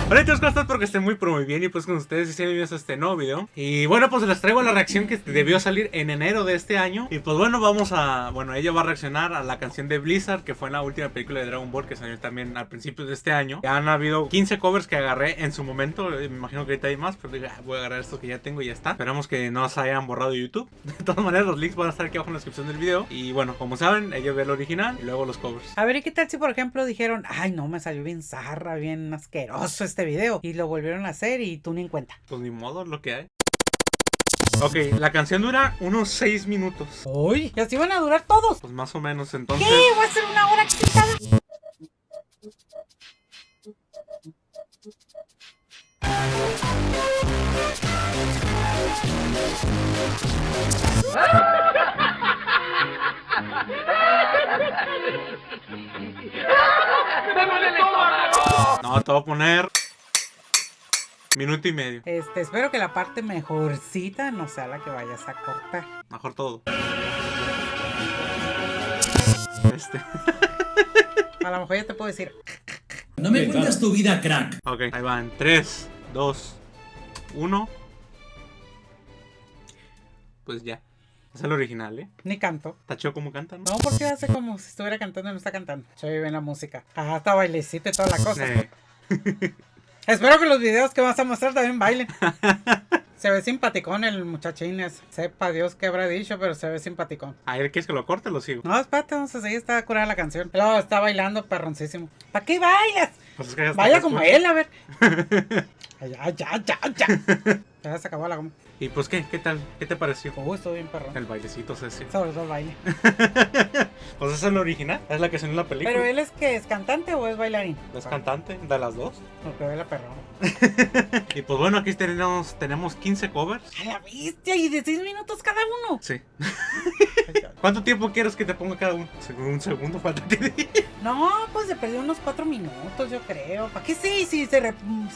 Hola chicos, ¿cómo están? Espero que estén muy bien y pues con ustedes si bienvenidos a este nuevo video. Y bueno, pues les traigo la reacción que debió salir en enero de este año. Y pues bueno, ella va a reaccionar a la canción de Blizzard, que fue en la última película de Dragon Ball que salió también al principio de este año. Ya han habido 15 covers que agarré en su momento, me imagino que ahorita hay más, pero dije, voy a agarrar esto que ya tengo y ya está. Esperamos que no se hayan borrado de YouTube. De todas maneras, los links van a estar aquí abajo en la descripción del video. Y bueno, como saben, ellos ven el original y luego los covers. A ver, ¿y qué tal si por ejemplo dijeron, ay no, me salió bien zarra, bien asqueroso este video, y lo volvieron a hacer y tú ni en cuenta? Pues ni modo, es lo que hay. Ok, la canción dura unos 6 minutos. ¡Uy! ¿Y así van a durar todos? Pues más o menos, entonces... ¿Qué? ¿Va a ser una hora quitada? No, te voy a poner... minuto y medio. Espero que la parte mejorcita no sea la que vayas a cortar. Mejor todo. A lo mejor ya te puedo decir. No me cuentas tu vida, crack. Ok, ahí van. 3, 2, 1. Pues ya. Es el original, ¿eh? Ni canto. Está chido como canta, ¿no? No, porque hace como si estuviera cantando y no está cantando. Se oye bien la música. Ajá, está bailecita y toda la cosa. Espero que los videos que vas a mostrar también bailen. Se ve simpaticón el muchachín. Sepa Dios qué habrá dicho, pero se ve simpaticón. A ver, ¿quieres que lo corte o lo sigo? No, espérate, vamos a seguir. Está curada la canción. Luego está bailando perroncísimo. ¿Para qué bailas? Pues es que ya está. Baila como él, a ver. Ya. Ya se acabó la goma. ¿Y pues qué? ¿Qué tal? ¿Qué te pareció? Estuvo bien perrón. El bailecito, Ceci. Sobre todo el baile. Pues es el original. Es la que salió en la película. ¿Pero él es que es cantante o es bailarín? Es cantante de las dos. Porque baila perrón. Y pues bueno, aquí tenemos 15 covers. A la bestia, y de 6 minutos cada uno. Sí. ¿Cuánto tiempo quieres que te ponga cada uno? Un segundo, falta. No, pues se perdió unos 4 minutos, yo creo. ¿Para qué sí? Si se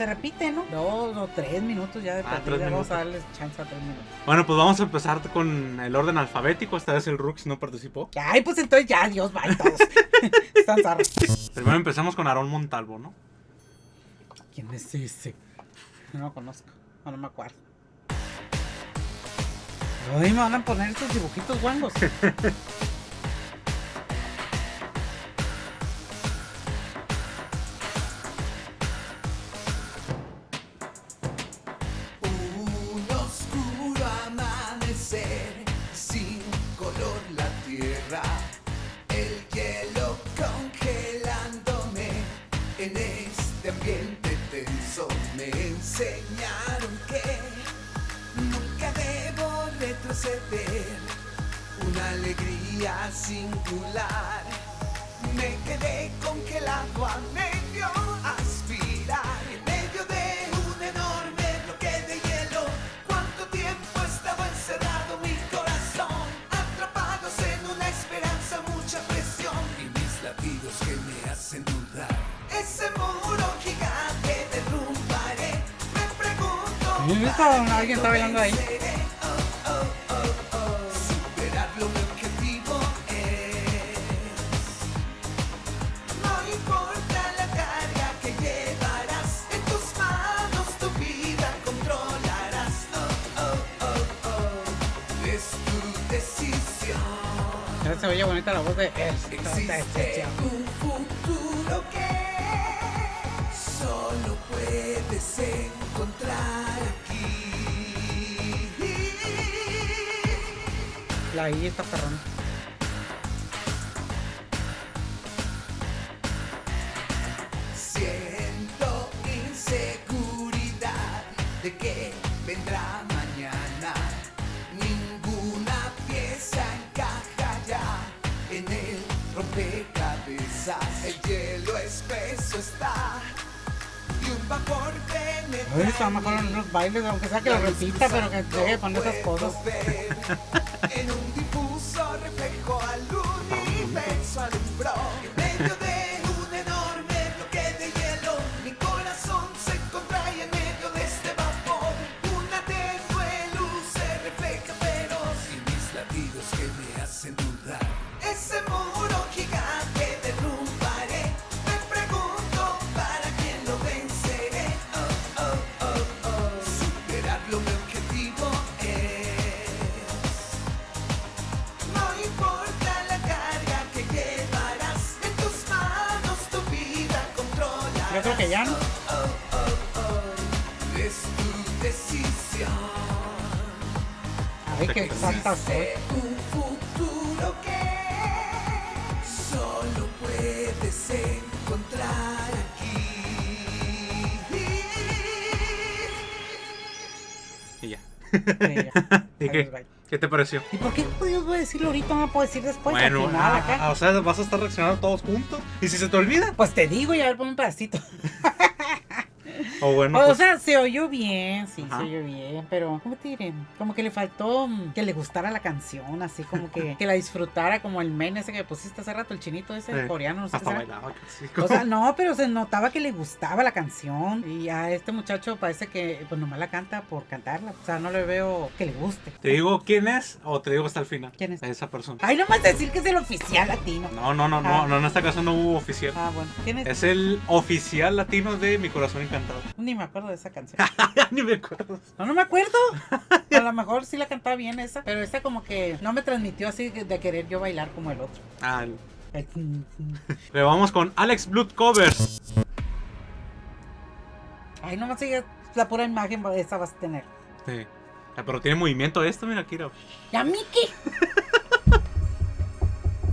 repite, ¿no? 2 o 3 minutos ya de partida. Vamos a darles chance a 3 minutos. Bueno, pues vamos a empezar con el orden alfabético. Esta vez el Rux no participó. Ay, pues entonces ya, Dios, bye todos. Están zarros. Primero empezamos con Aarón Montalvo, ¿no? ¿Quién es ese? No lo conozco, no me acuerdo. Ay, me van a poner estos dibujitos guangos. Un oscuro amanecer, sin color la tierra, el hielo congelándome en este ambiente tenso. Me enseñaron que nunca debo retroceder, una alegría singular. Me quedé congelado a medio aspirar, en medio de un enorme bloque de hielo. ¿Cuánto tiempo estaba encerrado mi corazón? Atrapados en una esperanza, mucha presión y mis latidos que me hacen dudar. Ese muro gigante derrumbaré. Me pregunto, ¿alguien está bailando ahí? Superarlo mi objetivo es. No importa la carga que llevarás, en tus manos tu vida controlarás. Es tu decisión. Ya se oye bonita la voz de él. Existe un futuro que solo puedes encontrar aquí. La I está perrón. Siento inseguridad de que vendrá mañana. Ninguna pieza encaja ya en el rompecabezas. El hielo espeso está y un vapor penetra. Uy, está mejor en unos bailes, aunque sea que lo repita, pero que llegue con esas cosas. En un difuso reflejo al universo alumbró. En medio de un enorme bloque de hielo, mi corazón se contrae en medio de este vapor. Una tenue luz se refleja feroz y mis latidos que me hacen dudar. Ese muro gigante derrumbaré. Me pregunto para quién lo venceré. Chayanne. Es tu decisión. Ay, qué santa soy. Un futuro que solo puedes encontrar aquí. Y ya. Sí, ya. ¿Y Adiós, qué? bye. ¿Qué te pareció? ¿Y por qué Dios voy a decirlo ahorita? No lo puedo decir después. Bueno, al final, acá. o sea, vas a estar reaccionando todos juntos. ¿Y si se te olvida? Pues te digo y a ver, pon un pedacito. O bueno, O pues, sea, se oyó bien, sí, Ajá. se oyó bien, pero ¿cómo te diré? Como que le faltó que le gustara la canción, así como que la disfrutara, como el men ese que pusiste hace rato, el chinito ese, coreano, no sé qué hasta será. bailaba casi. O sea, no, pero se notaba que le gustaba la canción. Y a este muchacho parece que pues nomás la canta por cantarla. O sea, no le veo que le guste. ¿Te digo quién es o te digo hasta el final? ¿Quién es? Esa persona. Ay, nomás decir que es el oficial latino. No, en esta ocasión no hubo oficial. Ah, bueno. ¿Quién es? Es el oficial latino de Mi Corazón Encantado. Ni me acuerdo de esa canción. Ni me acuerdo. No me acuerdo. A lo mejor sí la cantaba bien esa, pero esta como que no me transmitió así de querer yo bailar como el otro. Ah, El pero vamos con Alex Blood Covers. Ay, nomás sigue la pura imagen, esa vas a tener. Sí. Ah, pero tiene movimiento esto, mira, Kira. ¡Ya, Miki!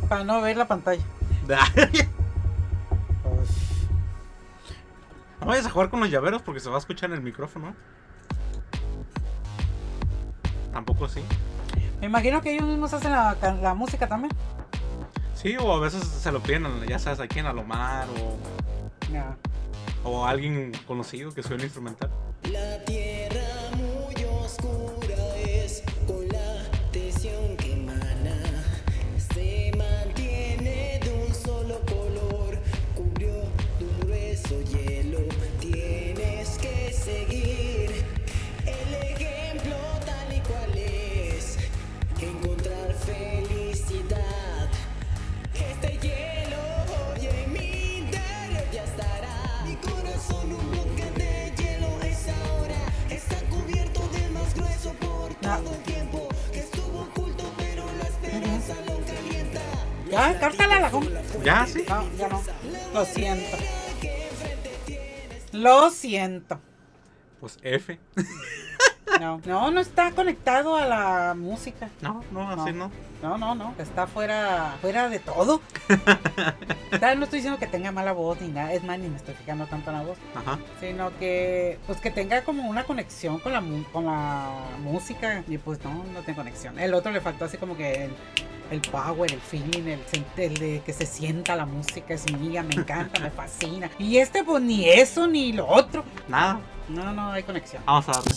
Para no ver la pantalla. No vayas a jugar con los llaveros porque se va a escuchar en el micrófono. Tampoco sí. Me imagino que ellos mismos hacen la música también. Sí, o a veces se lo piden, ya sabes, aquí en Alomar Ya. o a alguien conocido que suene instrumental. La tierra muy oscura es con la tensión que emana. Se mantiene de un solo color, cubrió de un grueso hielo. Tienes que seguir el ejemplo tal y cual es. Encontrar felicidad. Este hielo hoy en mi interior ya estará. Mi corazón un bloque de hielo es ahora. Está cubierto de más grueso por todo el tiempo que estuvo oculto, pero la esperanza lo calienta. Ya, cártala la compa. ¿Ya? ¿Sí? No, ya no. Lo siento. Lo siento. Pues F. No está conectado a la música. No, así no. No. Está fuera de todo. O sea, no estoy diciendo que tenga mala voz ni nada. Es más, ni me estoy fijando tanto en la voz. Ajá. Sino que, pues que tenga como una conexión con la música. Y pues no tiene conexión. El otro le faltó así como que el power, el feeling, el de que se sienta la música. Es mía, me encanta, me fascina. Y este, pues ni eso ni lo otro. Nada. No hay conexión. Vamos a darle.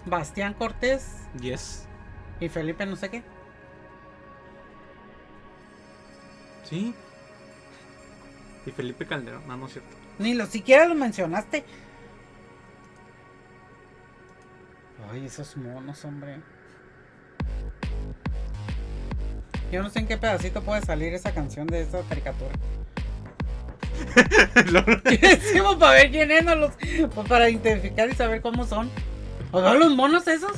Bastián Cortés Yes. y Felipe no sé qué. Sí. Y Felipe Calderón. No es cierto. Ni lo siquiera lo mencionaste. Ay, esos monos, hombre. Yo no sé en qué pedacito puede salir esa canción de esa caricatura. ¿Qué decimos para ver quién es? Pues para identificar y saber cómo son. ¿O son los monos esos?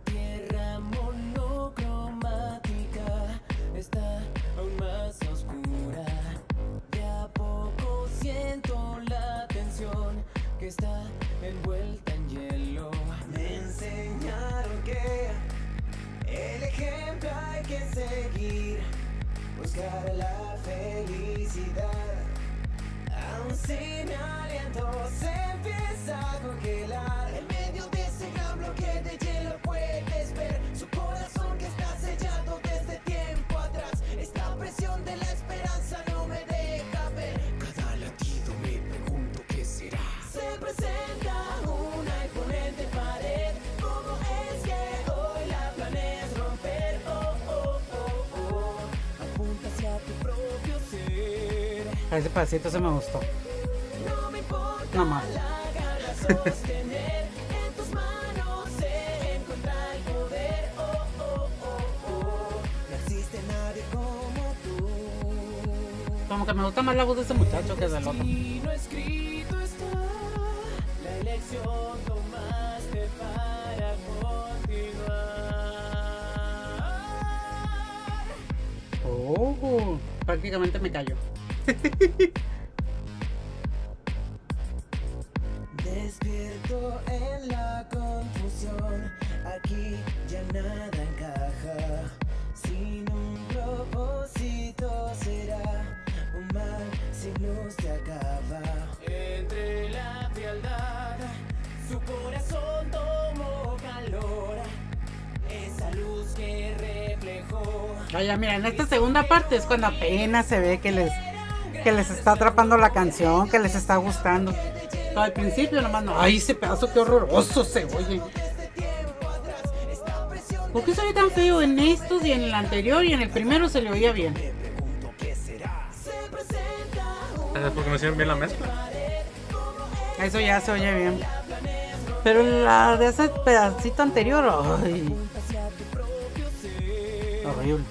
Tierra monocromática está aún más oscura. De a poco siento la tensión que está envuelta en hielo. Me enseñaron que el ejemplo hay que seguir, buscar la felicidad. Aún sin aliento se empieza a congelar. En medio de ese gran bloque de hielo puedes ver su corazón que está sellado desde tiempo atrás. Esta presión de la esperanza no me deja ver. Cada latido me pregunto qué será. Se presenta una imponente pared. ¿Cómo es que hoy la planeas romper? Apunta hacia tu propio ser. A ese pedacito se me gustó. No me importa No más. la gana sostener. En tus manos se encuentra el poder. No existe nadie como tú. Como que me gusta más la voz de ese muchacho que del otro. Y no escrito está. La elección tomaste para continuar. Prácticamente me cayó. Despierto en la confusión, aquí ya nada encaja. Sin un propósito será un mal sin luz se acaba. Entre la frialdad, su corazón tomó calor. Esa luz que reflejó. Vaya, mira, en esta segunda parte es cuando apenas se ve que les está atrapando la canción, que les está gustando. Pero al principio nomás no. Ay, ese pedazo qué horroroso se oye. ¿Por qué se oye tan feo en estos y en el anterior y en el primero se le oía bien? ¿Es porque no hicieron bien la mezcla? Eso ya se oye bien. Pero la de ese pedacito anterior, ay, horrible.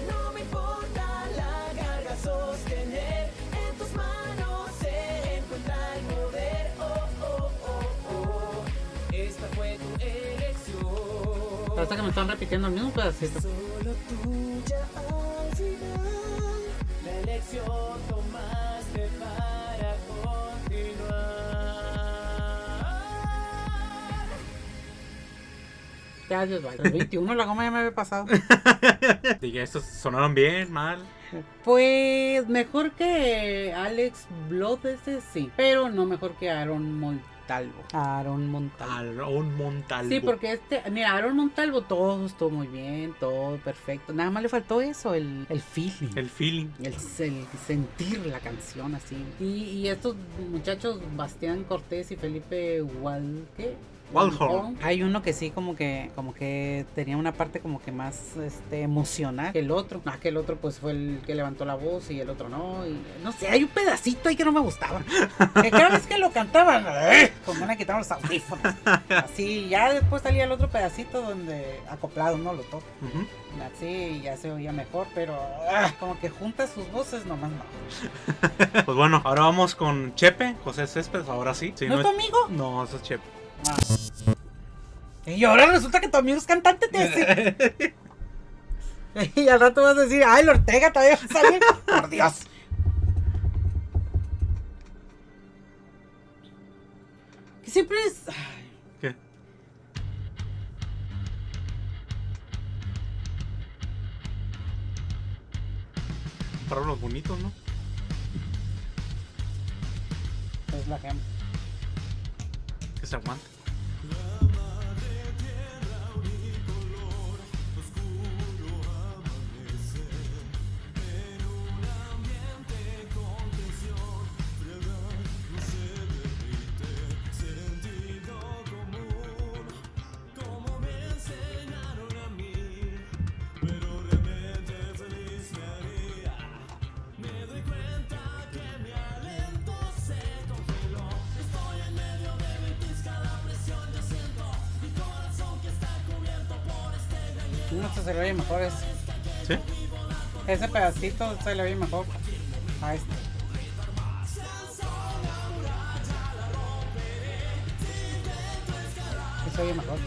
No me importa la carga sostener, en tus manos se encuentra el poder. Oh, oh, oh, oh. Esta fue tu elección. Parece que me están repitiendo el mismo pedacito. Solo tuya al final. La elección tomaste para continuar. Ya, Dios, vaya. El 21 la goma ya me había pasado. Dije, estos sonaron bien, mal. Pues mejor que Alex Blood ese sí, pero no mejor que Aaron Montalvo. Aaron Montalvo. Sí, porque mira, Aaron Montalvo todo estuvo muy bien, todo perfecto. Nada más le faltó eso, el feeling. El feeling. El sentir la canción así. Y estos muchachos, Bastián Cortés y Felipe Waldhorn. Hay uno que sí como que tenía una parte como que más emocional que el otro. Que el otro pues fue el que levantó la voz y el otro no. Y no sé, hay un pedacito ahí que no me gustaba. Que cada vez que lo cantaban, como van a quitar los audífonos. Así, ya después salía el otro pedacito donde acoplado, ¿no? Lo toca. Así ya se oía mejor, pero como que junta sus voces nomás no. Pues bueno, ahora vamos con Chepe, José Céspedes, ahora sí. ¿No es tu amigo? No, eso es Chepe. Y ahora resulta que tu amigo es cantante, te hace. Y al rato vas a decir, ay, el Ortega todavía va a salir. Por Dios. Que siempre es. ¿Qué? Para los bonitos, ¿no? Es la gema. Que se aguante. No, se le oye mejor ese. ¿Sí? Ese pedacito se le oye mejor a este. Se oye mejor.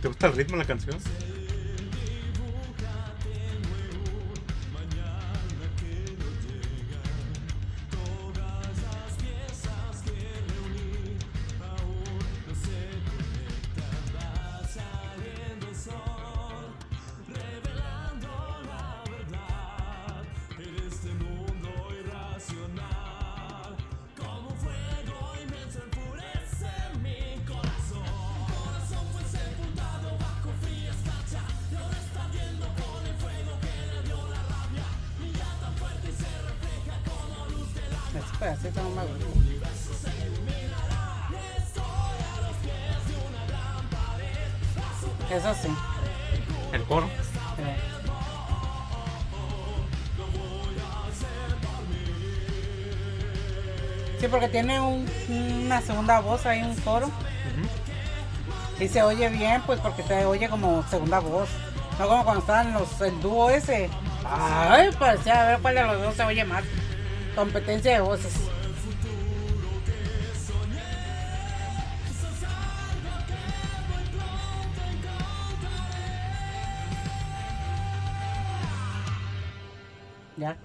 ¿Te gusta el ritmo de la canción? Ese pedacito no me gusta. Eso sí. El coro. Sí, porque tiene una segunda voz, hay un coro. Y se oye bien, pues porque se oye como segunda voz. No como cuando estaban el dúo ese. Ay, parecía a ver cuál de los dos se oye más. Competencia de voces. Ya.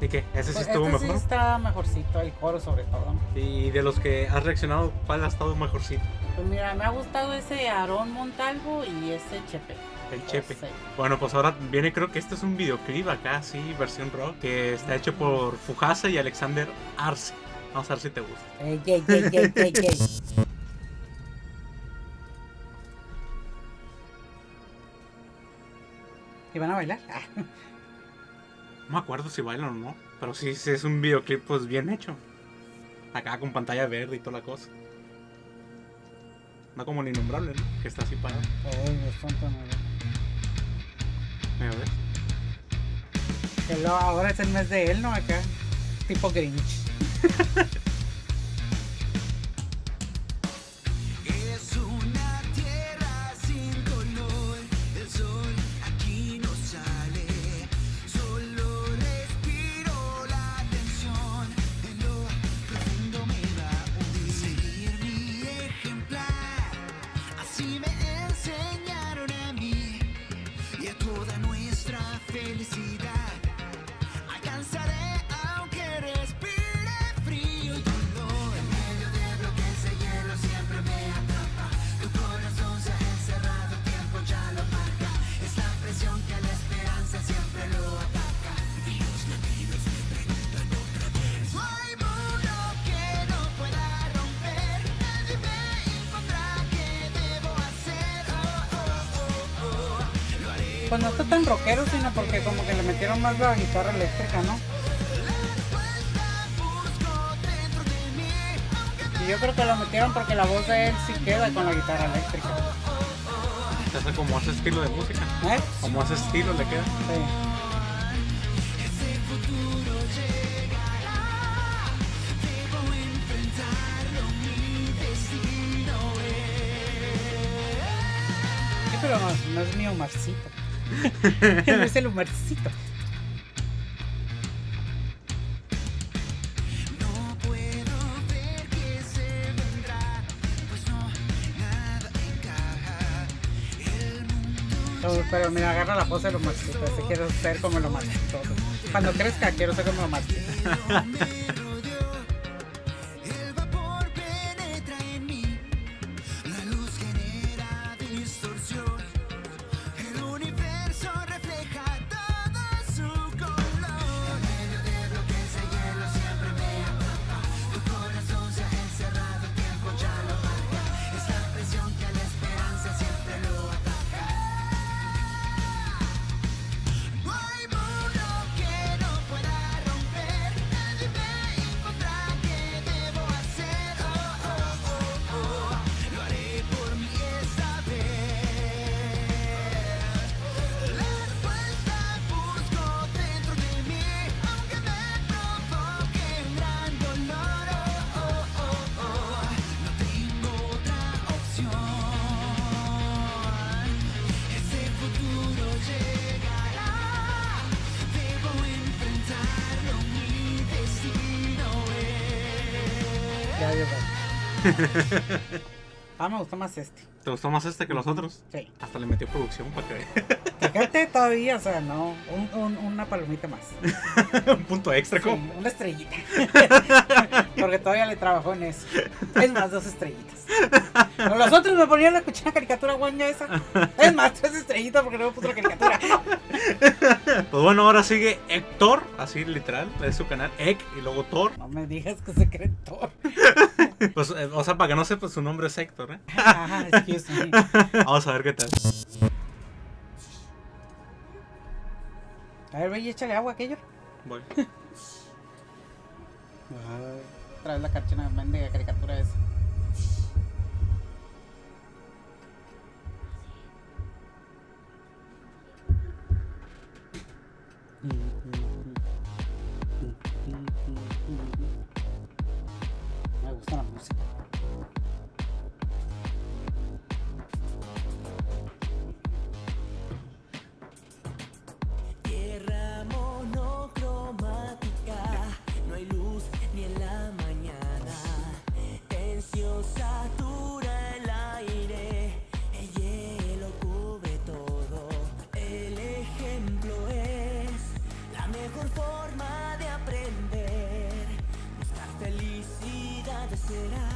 ¿Y qué? ¿Ese sí Pues estuvo este mejor? sí está mejorcito, el coro sobre todo. Y de los que has reaccionado, ¿cuál ha estado mejorcito? Pues mira, me ha gustado ese Aarón Montalvo y ese Chepe. El Chepe. Sí. Bueno, pues ahora viene, creo que este es un videoclip acá, sí, versión rock, que está hecho por Fujasa y Alexander Arce. Vamos a ver si te gusta. Ey, ey, ey, ey, ey, ey. ¿Y van a bailar? Ah. No me acuerdo si bailan o no, pero sí es un videoclip pues bien hecho. Acá con pantalla verde y toda la cosa. No como el Innombrable, ¿no? Que está así parado. Ay, es tonto, no. Mira, ¿ves? Que ahora es el mes de él, ¿no? Acá. Tipo Grinch. Es una tierra sin color, el sol aquí no sale, solo respiro la tensión, en lo profundo me va a hundir. Seguir mi ejemplar, así me enseñaron a mí y a toda nuestra felicidad. Alcanzaré aunque respire frío y dolor. En medio de bloques de hielo siempre me atrapa. Tu corazón se ha encerrado, el tiempo ya lo marca. Es la presión que a la esperanza siempre lo ataca. Y los latidos me preguntan otra vez. No hay muro que no pueda romper. Nadie me impondrá qué debo hacer. Lo haré. Pues no está tan rockero, sino porque como que le metieron más la guitarra eléctrica, ¿no? Y yo creo que lo metieron porque la voz de él sí queda con la guitarra eléctrica. Ese como ese estilo de música. ¿Eh? Como ese estilo le queda. Sí. Sí, pero no es mi Omarcito. No es el Omarcito. No puedo ver qué se vendrá, pues no, nada encaja. El mundo Pero mira, agarra la voz del Omarcito. Ese quiero ser como el Omarcito. Cuando crezca quiero ser como el Omarcito. me rodeó, el vapor penetra en mí, la luz genera distorsión, el universo refleja todo su color. En medio de bloques de hielo siempre me atrapa, tu corazón se ha encerrado, el tiempo ya lo marca, es la presión que a la esperanza siempre lo ataca. No hay muro que no pueda romper, nadie me impondrá qué debo hacer. Lo haré por mí esta vez. La respuesta busco dentro de mí, aunque me provoque un gran dolor. No tengo otra opción. Ese futuro llegará. Debo enfrentarlo, mi destino es. Ya, ya. Ah, me gustó más este. ¿Te gustó más este que los otros? Sí. Hasta le metió producción para que Fíjate todavía, o sea, no. Una palomita más. un punto extra. Sí, ¿Cómo? una estrellita. Porque todavía le trabajó en eso. Es más, 2 estrellitas. Pero los otros me ponían la cochina caricatura guaña esa. Es más, 3 estrellitas porque no me puso la caricatura. Pues bueno, ahora sigue Héctor, así literal, es su canal, Ek y luego Thor. No me digas que se cree todo. Pues, o sea, para que no sepas, su nombre es Héctor, ¿eh? Ajá, excuse me. Vamos a ver qué tal. A ver, ve y échale agua a aquello. Voy. Otra vez la carchina mendiga caricatura esa. Me gusta la música. Tierra monocromática, no hay luz ni en la mañana. Tensión satura el aire, el hielo cubre todo. El ejemplo es la mejor forma de aprender. Buscar felicidad será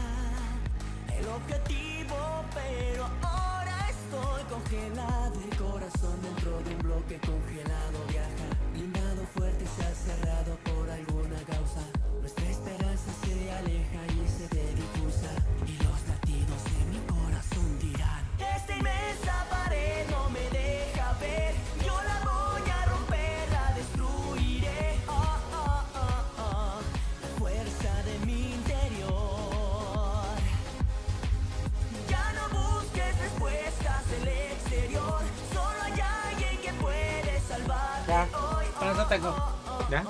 el objetivo, pero ahora estoy congelado. El corazón dentro de un bloque congelado viaja, blindado fuerte se ha cerrado por alguna causa. Nuestra esperanza se aleja y se difusa, y los latidos de mi corazón dirán: esta inmensa pared no me deja ver, yo la voy a romper, la destruiré. Oh, oh, oh, oh, la fuerza de mi interior. Ya no busques respuestas en el exterior, solo hay alguien que puede salvarte. Ya, Hoy, con eso tengo. ¿Ya?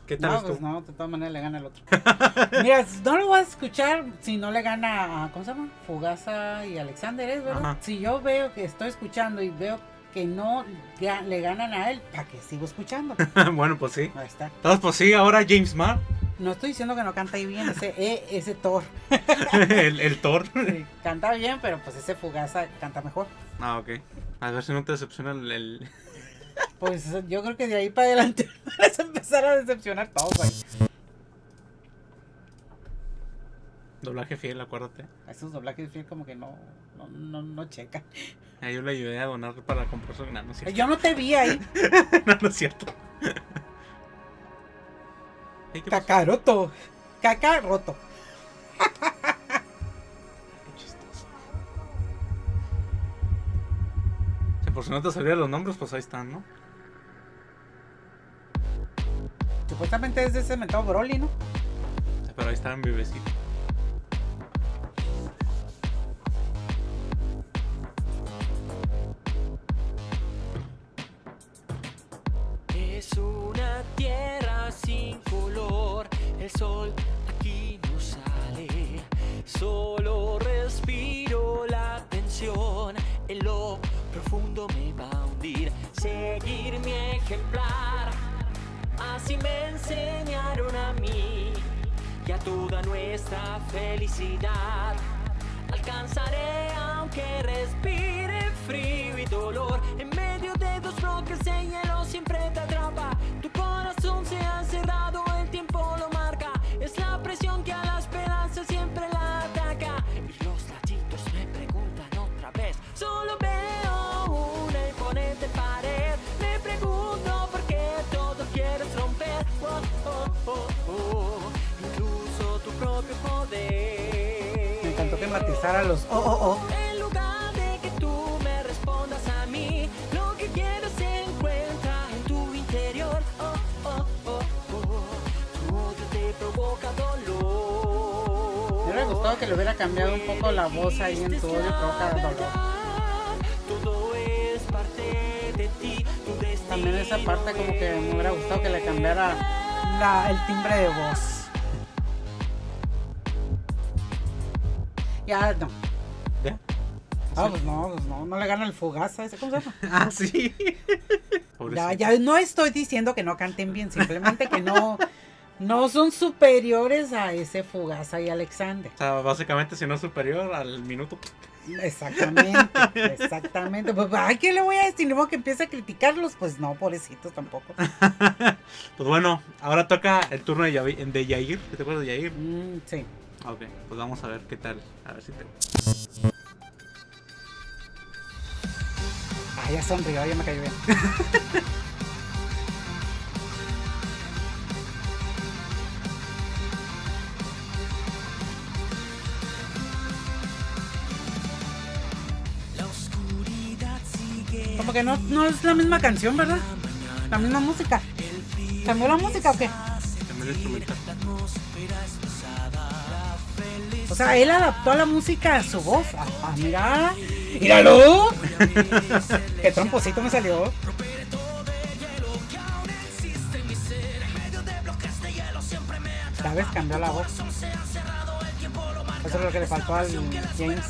¿Qué tal No, estuvo? pues no, de todas maneras le gana el otro. Mira, no lo vas a escuchar si no le gana a, ¿cómo se llama? Fugaza y Alexander, ¿es verdad? Ajá. Si yo veo que estoy escuchando y veo que no le ganan a él, ¿para qué sigo escuchando? Bueno, pues sí. Ahí está. Entonces, pues sí, ahora James Marr, No estoy diciendo que no canta ahí bien, ese Thor. el Thor. Sí, canta bien, pero pues ese Fugaza canta mejor. Ah, ok. A ver si no te decepciona el... Pues yo creo que de ahí para adelante vas a empezar a decepcionar todos, güey. doblaje fiel, acuérdate. Esos doblajes fiel como que no checan. Ahí yo le ayudé a donar para comprar su... No, no es cierto. Yo no te vi ahí. No es cierto. Ay, ¿qué pasó? Kakaroto. Kakaroto. Qué chistoso. Si por si no te salieron los nombres, pues ahí están, ¿no? Supuestamente es de ese mentado Broly, ¿no? Pero ahí está en bebecito. Es una tierra sin color, el sol aquí no sale, solo respiro la tensión, en lo profundo me va a hundir, seguir mi ejemplar, así me enseñaron a mí, y a toda nuestra felicidad, alcanzaré aunque respire frío y dolor, en medio de dos bloques de hielo siempre te atrapa, tu corazón se ha cerrado, el tiempo lo marca, es la presión que a la esperanza siempre la ataca, y los latidos me preguntan otra vez, solo veo una imponente pared, me pregunto por qué todo quieres romper, oh, oh, oh, oh, incluso tu propio poder. Me encantó que matizara los En lugar de que tú me respondas a mí, lo que quiero se encuentra en tu interior. Oh, oh, oh, oh. Tu odio te provoca dolor. Me hubiera gustado que le hubiera cambiado un poco la voz ahí en tu odio provoca dolor. Todo es parte de ti, tu destino. También esa parte como que me hubiera gustado que le cambiara el timbre de voz. Ya no. ¿Ya? Pues no le gana el Fugaza ese, ¿cómo se llama? Ah, sí. Ya no estoy diciendo que no canten bien, simplemente que no son superiores a ese Fugaza y Alexander. O sea, básicamente, si no es superior al minuto. Exactamente. Pues, ay, ¿qué le voy a decir? ¿No que empiece a criticarlos? Pues no, pobrecitos tampoco. Pues bueno, ahora toca el turno de Yair. ¿Te acuerdas de Yair? Sí. Ok, pues vamos a ver qué tal. A ver si te... Ya sonrió, ya me cayó bien. La oscuridad sigue. Como que no es la misma canción, ¿verdad? La misma música. ¿Cambió la música o qué? También el instrumental. O sea, él adaptó la música a su voz. Mira. ¡Míralo! Qué tromposito me salió. ¿Sabes? Cambió la voz. Eso es lo que le faltó al James.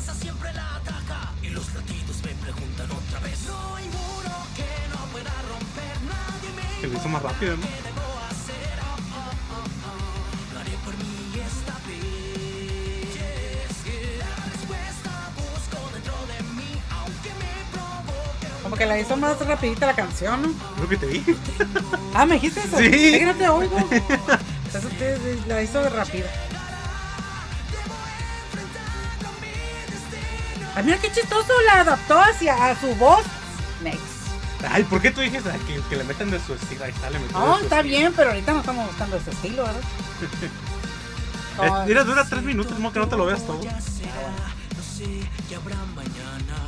Se lo hizo más rápido, ¿no? Como que la hizo más rapidita la canción, ¿no? Es lo que te dije. Ah, ¿me dijiste eso? Sí. Es que no te oigo. Eso la hizo rápida. Ah, mira qué chistoso, la adaptó a su voz. Next. Ay, ¿por qué tú dijiste que le metan de su estilo? Ahí está, le metió de No, su está estilo. bien, pero ahorita no estamos buscando ese estilo, ¿verdad? Mira, dura 3 minutos, como que no te lo veas todo. No sé qué habrá mañana.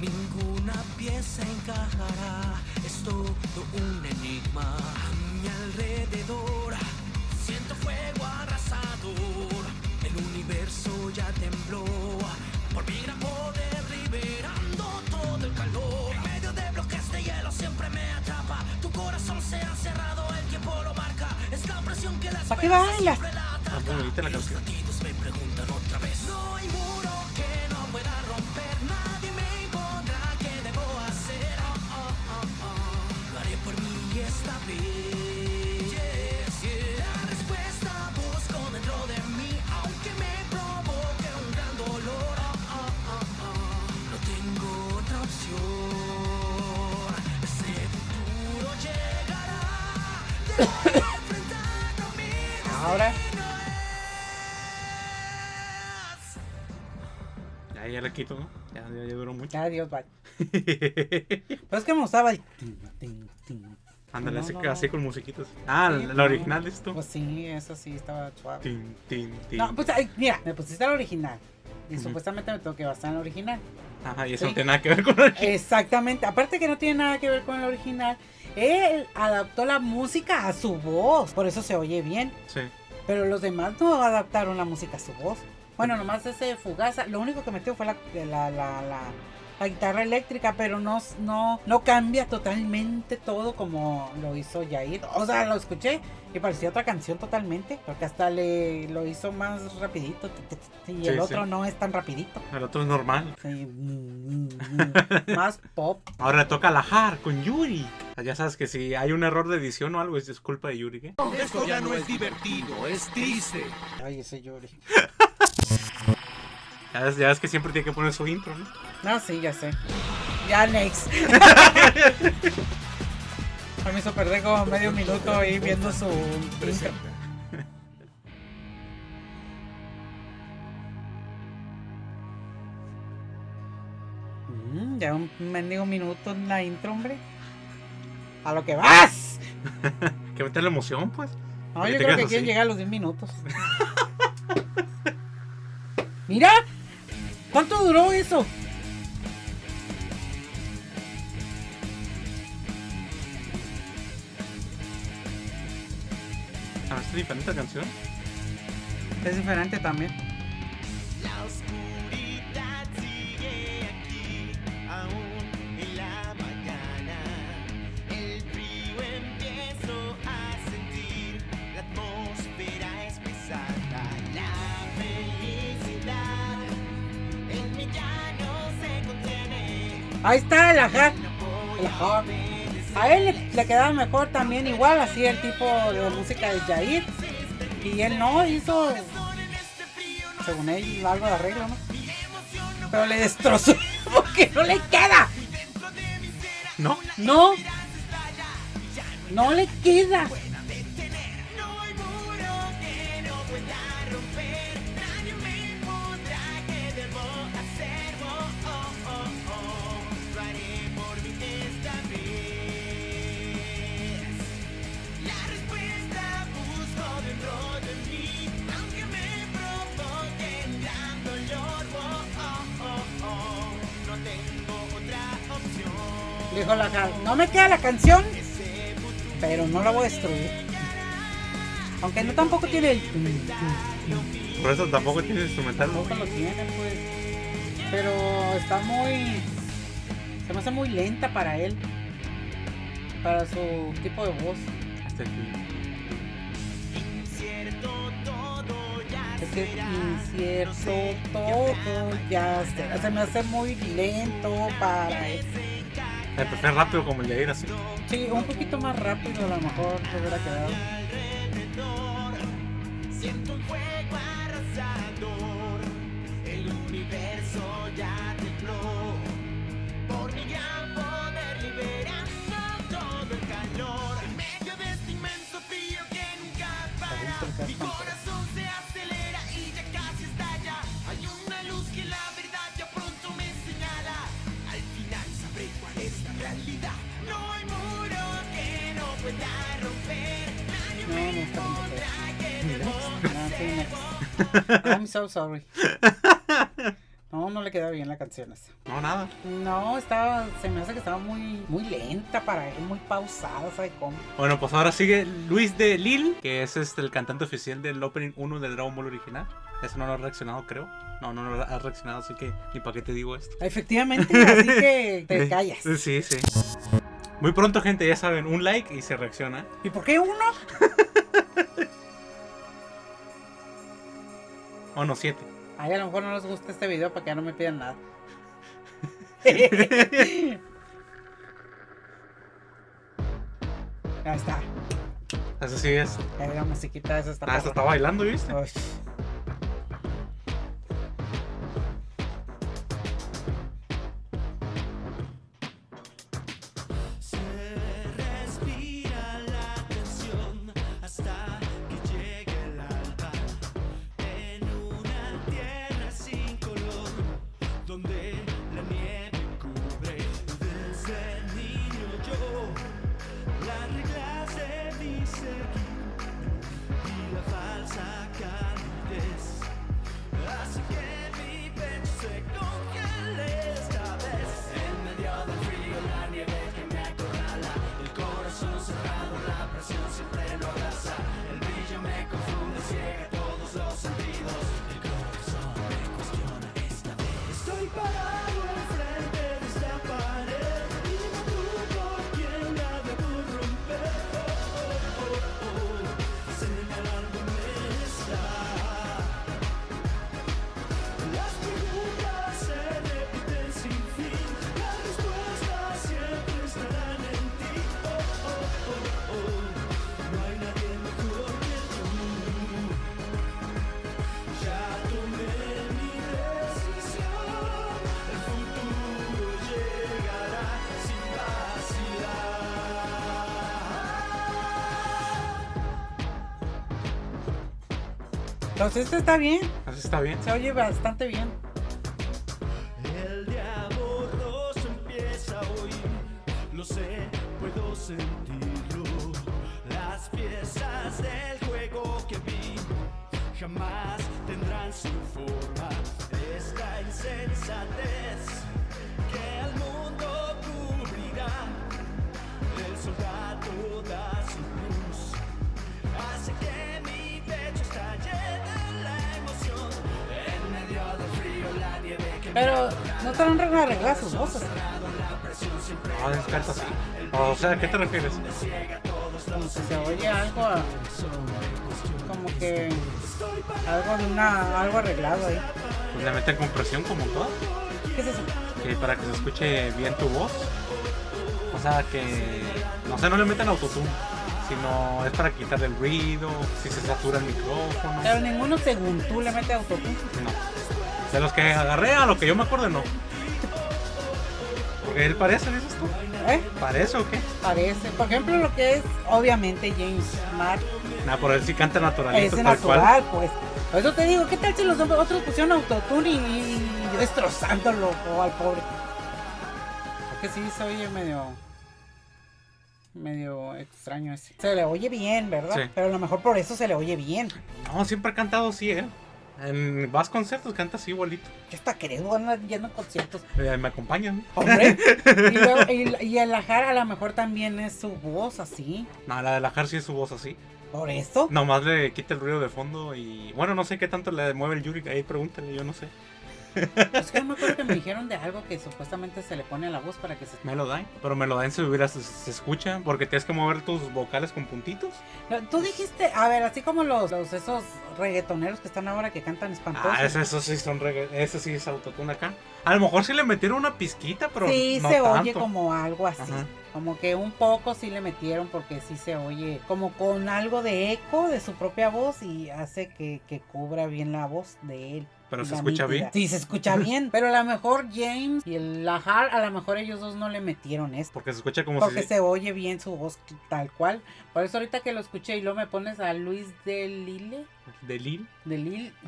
Ninguna pieza encajará. Es todo un enigma. A mi alrededor siento fuego arrasador. El universo ya tembló. Por mi gran poder liberando todo el calor. En medio de bloques de hielo siempre me atrapa. Tu corazón se ha cerrado, el tiempo lo marca. Es la presión que las ¿Para qué bailas? Ah, muy bonita la canción. latidos me preguntan otra vez. No hay muro que no pueda romper. Nadie me impondrá qué debo hacer. Lo haré por mí esta vez. La respuesta busco dentro de mí, aunque me provoque un gran dolor. No tengo otra opción. Ese futuro llegará. Ahora. Ya la quito, ¿no? Ya duró mucho. Ya, Dios, bye. Pues es que me gustaba el. Ándale, No, así, no, así no. con musiquitas. Ah, Sí, la original de esto. Pues sí, eso sí estaba suave. Tin, tin, tin. No, pues ay, mira, me pusiste la original. Y supuestamente me tengo que basar en la original. Ajá, y eso Sí. no tiene nada que ver con la original. Exactamente, aparte que no tiene nada que ver con el original, él adaptó la música a su voz, por eso se oye bien. Sí. Pero los demás no adaptaron la música a su voz. Bueno, nomás ese Fugaza, lo único que metió fue la guitarra eléctrica, pero no cambia totalmente todo como lo hizo Yair. O sea, lo escuché y parecía otra canción totalmente, porque hasta lo hizo más rapidito. Y el Sí, otro sí. no es tan rapidito. El otro es normal. Sí, más pop. Ahora le toca lajar con Yuri. Ya sabes que si hay un error de edición o algo es culpa de Yuri, ¿qué? Esto ya no es divertido, es triste. Ay, ese Yuri. Ya ves que siempre tiene que poner su intro, ¿no? No, sí, ya sé. Ya, next. A mí se perdió como medio minuto ahí viendo su intro. Ya un mendigo minuto en la intro, hombre. A lo que vas. Que meter la emoción, pues. No, ¿Por qué yo te creo quedas que quieren así? llegar a los 10 minutos. Mira. ¿Cuánto duró eso? Ah, ¿es diferente la canción? Es diferente también. La oscuridad sigue aquí, aún en la mañana. El frío empiezo a sentir, la atmósfera es pesada. La felicidad en mí ya no se contiene. Ahí está el ajá. El ajá. A él le quedaba mejor también, igual, así el tipo de música de Jair. Y él no hizo, según él, algo de arreglo, ¿no? Pero le destrozó porque no le queda. ¿No? No. No le queda. No hay muro que no pueda romper, nadie me pondrá que debo hacer. Lo haré por mí esta vez. La respuesta busco dentro de mí, aunque me provoque un gran dolor. No tengo otra opción. Dijo la Jal, no me queda la canción, pero no la voy a destruir. Aunque no tampoco tiene el... Por eso tampoco tiene instrumental. Tampoco lo tiene, pues. Pero está muy... Se me hace muy lenta para él. Para su tipo de voz. Este aquí. Es que incierto todo ya se me hace muy lento para él. Empecé rápido como el de ir así. Sí, un poquito más rápido a lo mejor se hubiera quedado. Siento un fuego arrasador, el universo ya tembló, por mi gran poder liberando todo el calor, en medio de este inmenso frío que nunca para, mi corazón se acelera y ya casi estalla, hay una luz que la verdad ya pronto me señala, al final sabré cuál es la realidad, no hay muro que no pueda romper, nadie No, no me está bien. podrá No, sí, next. I'm so sorry. No le queda bien la canción esa. No, nada. No, se me hace que estaba muy lenta para él, muy pausada, ¿sabe cómo? Bueno, pues ahora sigue Luis de Lille, que es el cantante oficial del Opening 1 del Dragon Ball original. Ese no lo ha reaccionado, creo. No lo ha reaccionado, así que ni para qué te digo esto. Efectivamente, así que te callas. Sí. Muy pronto, gente, ya saben, un like y se reacciona. ¿Y por qué uno? Oh, no, 7. Ay, a lo mejor no les gusta este video para que ya no me pidan nada. Ahí está. Así sí es. La musiquita esa está. Esto está bailando, ¿viste? Uy. Se respira la tensión hasta que llegue el alba en una tierra sin color donde la nieve cubre desde niño yo las reglas de mi seguir y la falsa calidez hace que mi pecho se congele esta vez en medio del frío la nieve que me acorrala el corazón cerrado la presión siempre lo abraza el brillo me confunde ciega todos los sentidos el corazón me cuestiona esta vez estoy parado enfrente de esta pared y no dudo quién la debo romper señalándome está las preguntas se repiten sin fin, las respuestas siempre estarán en ti. No hay nadie mejor que tú. Ya tomé mi decisión, el futuro llegará sin vacilar. Entonces este está bien. Así está bien. Se oye bastante bien. El día borroso empieza hoy, lo sé, puedo sentirlo. Las piezas del juego que vi jamás tendrán su forma. Esta insensatez que al mundo cubrirá. El soldado da su luz, hace que mi pecho estalle de la emoción. En medio del frío la nieve que me Pero no te han arreglado sus voces. No, descarta así. O sea, ¿a qué te refieres? Como que se oye algo. Como que. Algo arreglado ahí. Pues le meten compresión como todo. ¿Qué es eso? Que para que se escuche bien tu voz. O sea, que no sé, no le meten autotune, sino es para quitar el ruido, si se satura el micrófono. Pero ninguno según tú le mete autotune. No. De los que agarré, a lo que yo me acuerdo, no. ¿Él parece, dices tú? ¿Eh? ¿Parece o qué? Parece. Por ejemplo, lo que es, obviamente, James Mark. Nah, por él sí canta naturalito, Es tal cual. natural, pues. Por eso te digo, ¿qué tal si los otros pusieron autotune y destrozándolo al pobre? Porque sí se oye medio extraño ese. Se le oye bien, ¿verdad? Sí. Pero a lo mejor por eso se le oye bien. No, siempre ha cantado así, ¿eh? En Vas Conciertos canta así igualito. Yo hasta queriendo andar yendo a conciertos. Me acompañan. Hombre. y el Ajar a lo mejor también es su voz así. No, la de la Har sí es su voz así. Por eso. Nomás le quita el ruido de fondo y... Bueno, no sé qué tanto le mueve el Yuri. Ahí pregúntale, yo no sé. Es que no me acuerdo que me dijeron de algo que supuestamente se le pone a la voz para que se... Melodyne. Pero Melodyne se escucha porque tienes que mover tus vocales con puntitos. Tú dijiste, a ver, así como los esos reggaetoneros que están ahora que cantan espantosos. Ah, esos sí son ese sí es autotune acá. A lo mejor sí le metieron una pizquita, pero sí, no se tanto. oye como algo así. Ajá. Como que un poco sí le metieron porque sí se oye como con algo de eco de su propia voz y hace que cubra bien la voz de él. Pero se La escucha nítida. bien. Sí, se escucha bien. Pero a lo mejor James y el Lahar, a lo mejor ellos dos no le metieron esto. Porque se escucha como Porque si... se oye bien su voz tal cual. Por eso ahorita que lo escuché y luego me pones a Luis de Lille, De Lil.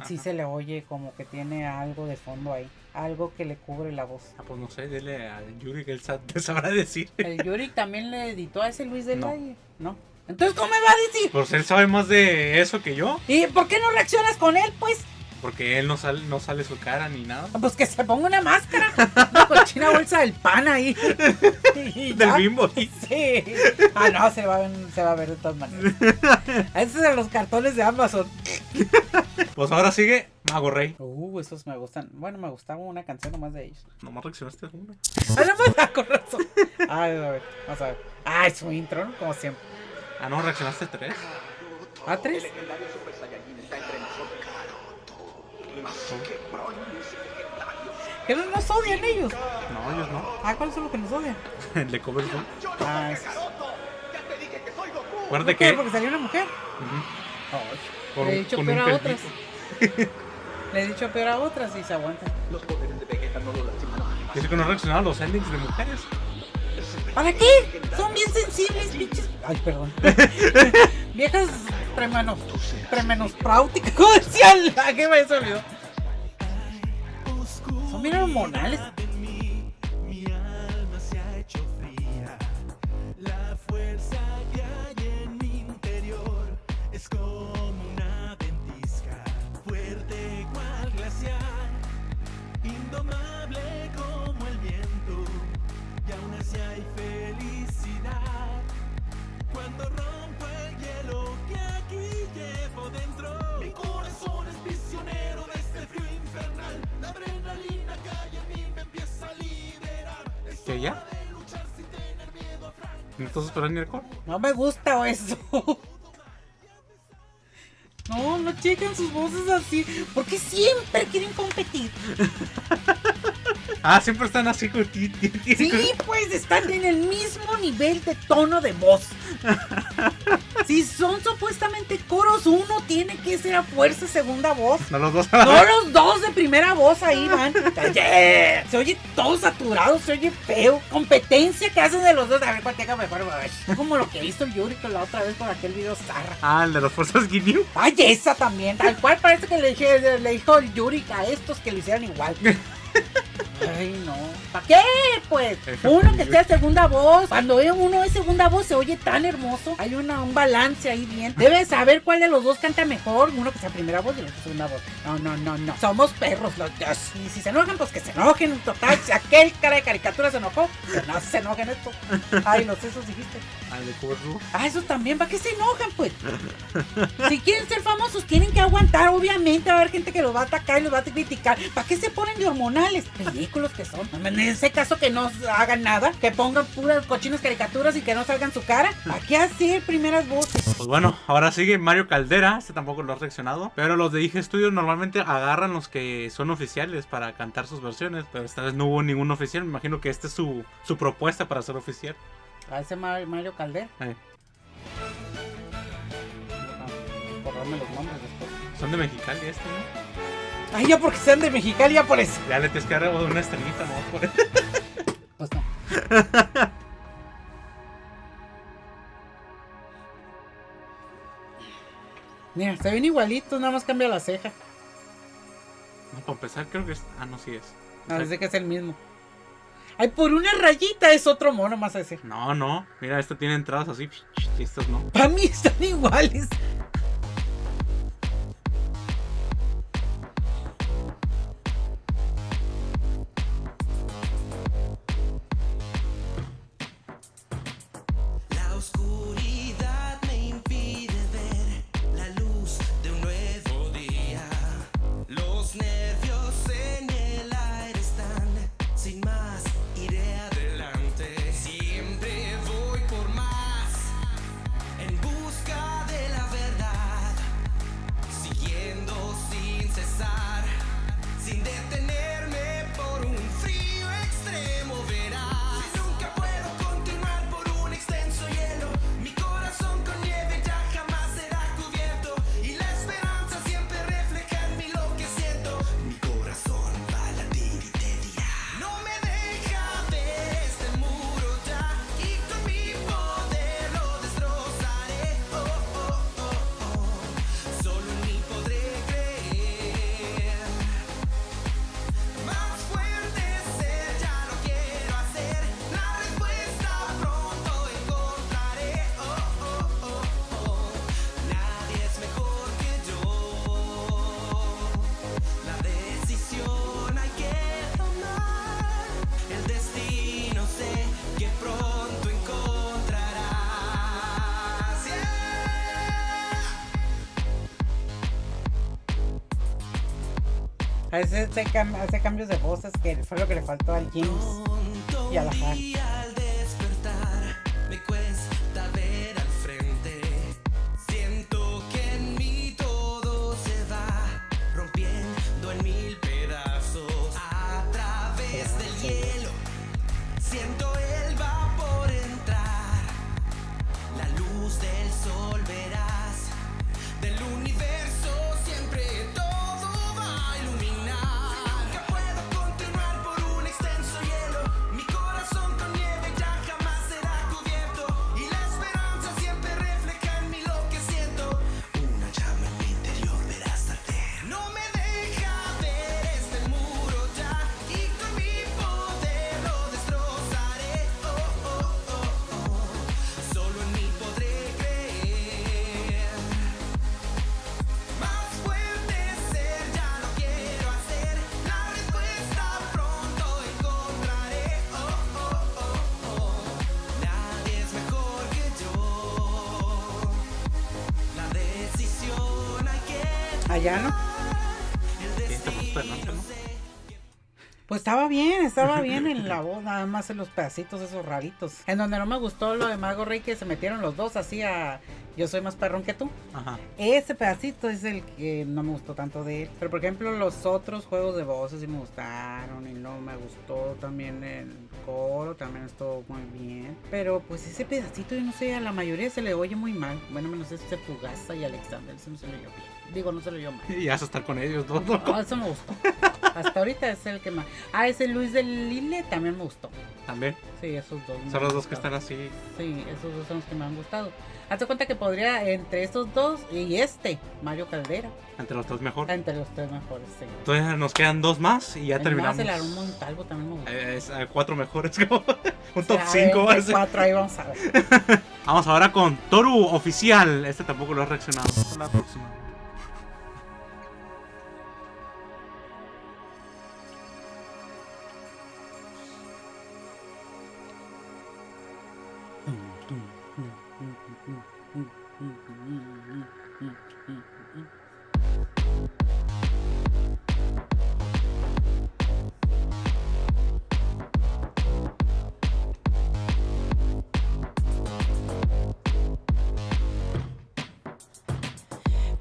sí Ajá. se le oye como que tiene algo de fondo ahí. Algo que le cubre la voz. Ah, pues no sé, dile a Yuri que él te sabrá decir. El Yuri también le editó a ese Luis de No. Lille, ¿no? Entonces, ¿cómo me va a decir? Pues él sabe más de eso que yo. ¿Y por qué no reaccionas con él, pues? Porque él no sale su cara ni nada. Pues que se ponga una máscara. Una cochina bolsa del pan ahí. Y Del ya. Bimbo. Sí. Ah, no, se va a ver de todas maneras. Esos son los cartones de Amazon. Pues ahora sigue Mago Rey. Esos me gustan. Bueno, me gustaba una canción nomás de ellos. Nomás reaccionaste a uno. Ah, no, con razón. A ver, vamos a ver. Ah, es su intro, ¿no? Como siempre. Ah, no, reaccionaste 3. ¿A 3? ¿Que no nos odian ellos? No, ellos no. Ah, ¿cuáles son los que nos odian? El de Cover Zone. Ah, esos. Acuérdate ¿Por qué? que... Porque salió una mujer. Ujú. Le he dicho con peor un a otras. pelito. Le he dicho peor a otras y se aguantan. Dice que no reaccionaron a los endings de mujeres. ¿Para qué? Son bien sensibles, pinches. Ay, perdón. Viejas premenopráuticas. ¿Cómo decían? ¿A qué me olvidó? Son bien hormonales. Mi alma se ha hecho fría. La fuerza que hay en mi interior es como una ventisca, fuerte cual glaciar, indomable como el viento. Y aún así hay felicidad cuando rompo el hielo que aquí llevo dentro. Mi corazón es prisionero de este frío infernal. La adrenalina que hay en mí me empieza a liberar. Es ¿Qué ya? hora de luchar sin tener miedo a fracaso. ¿No estás esperando el coro? No me gusta eso. No chequen sus voces así. Porque siempre quieren competir. Ah, siempre están así con ti. Sí, pues están en el mismo nivel de tono de voz. Si son supuestamente coros, uno tiene que ser a fuerza segunda voz. No los dos. No los dos de primera voz ahí van. Oye, se oye todo saturado, se oye feo. Competencia que hacen de los dos. A ver, cuál tenga mejor. Como lo que hizo el Yuri la otra vez con aquel video zarra. Ah, el de las fuerzas Ginyu. Ay, esa también. Tal cual parece que le dijo el Yuri a estos que lo hicieran igual. Ay, no. ¿Para qué? Pues uno que sea segunda voz. Cuando uno es segunda voz se oye tan hermoso. Hay un balance ahí bien. Debes saber cuál de los dos canta mejor. Uno que sea primera voz y el otro segunda voz. No. Somos perros los dos. Y si se enojan, pues que se enojen. Total, si aquel cara de caricatura se enojó, pues no se enojen esto. Ay, los esos dijiste. Ah, el de Cover Zone. Ah, eso también. ¿Para qué se enojan, pues? Si quieren ser famosos, tienen que aguantar. Obviamente va a haber gente que los va a atacar y los va a criticar. ¿Para qué se ponen de hormonales? Ridículos que son. En ese caso que no hagan nada, que pongan puras cochinas caricaturas y que no salgan su cara. ¿Para qué hacer primeras voces? Pues bueno, ahora sigue Mario Caldera. Este tampoco lo ha reaccionado. Pero los de IG Studios normalmente agarran los que son oficiales para cantar sus versiones. Pero esta vez no hubo ningún oficial. Me imagino que esta es su propuesta para ser oficial. A ese Mario Caldera. Borrarme los nombres después. Son de Mexicali este, ¿no? Ay, ya porque sean de Mexicali, ya por eso. Ya le tienes que dar una estrellita, ¿no? Por eso. Pues no. Mira, se ven igualitos, nada más cambia la ceja. No, para empezar creo que es... Ah, no, sí es. Parece que es el mismo. Ay, por una rayita es otro mono más ese. No. Mira, esta tiene entradas así. Y estas no. Para mí están iguales. La oscuridad me impide ver la luz de un nuevo día. Los nervios en el besar sin detenerme por un frío extremo, verás. Si nunca puedo continuar por un extenso hielo, mi corazón con nieve ya jamás será cubierto, y la esperanza siempre refleja en mí lo que siento. Mi corazón va a latir y te dirá: no me deja ver este muro ya, y con mi poder lo destrozaré. Oh, oh, oh, oh. Solo en mí podré creer. Más fuerte ser, ya lo quiero hacer. La respuesta pronto encontraré. Oh, oh, oh, oh. Nadie es mejor que yo. La decisión hay que tomar. El destino sé que pronto encontrarás. Yeah. Hace cambios de voces que fue lo que le faltó al James y a la Han. Y al despertar me cuesta ver al frente. Siento que en mí todo se va rompiendo en mil pedazos. A través del hielo siento el vapor entrar. La luz del sol verás. Del universo siempre todo va a iluminar. Nunca puedo continuar por un extenso hielo. Mi corazón con nieve ya jamás será cubierto, y la esperanza siempre refleja en mí lo que siento. Una llama en mi interior verás arder. No me deja ver este muro ya, y con mi poder lo destrozaré. Oh, oh, oh, oh. Solo en mí podré creer. Más fuerte ser, ya lo quiero hacer. La respuesta pronto encontraré. Oh, oh, oh, oh. Nadie es mejor que yo. La decisión hay que Allá, ¿no? el ¿Te gusta el norte, destino no? sé. Pues estaba bien en la voz, nada más en los pedacitos esos raritos. En donde no me gustó lo de Mago Rey, que se metieron los dos así a Yo soy más perrón que tú. Ajá. Ese pedacito es el que no me gustó tanto de él. Pero por ejemplo los otros juegos de voces sí me gustaron. Y no me gustó también el coro, también estuvo muy bien. Pero pues ese pedacito, yo no sé, a la mayoría se le oye muy mal. Bueno, menos este Fugaza y Alexander, ese no se le oyó bien. Digo, no se lo oyó mal. Y vas a estar con ellos dos, No, loco. eso me gustó. Hasta ahorita es el que más. Ah, ese Luis del Lille también me gustó. También. Sí, esos dos. me Son los han dos que gustado. están así. Sí, esos dos son los que me han gustado. Hazte cuenta que podría, entre esos dos y Mario Caldera, Entre los dos mejor. entre los tres mejores, sí. Entonces nos quedan dos más y ya El terminamos. más, el Arun Montalvo también me gustó. Es 4 mejores. Como un top O sea, 5 va a entre ser. cuatro, ahí vamos a ver. Vamos ahora con Toru Oficial. Este tampoco lo has reaccionado. La próxima.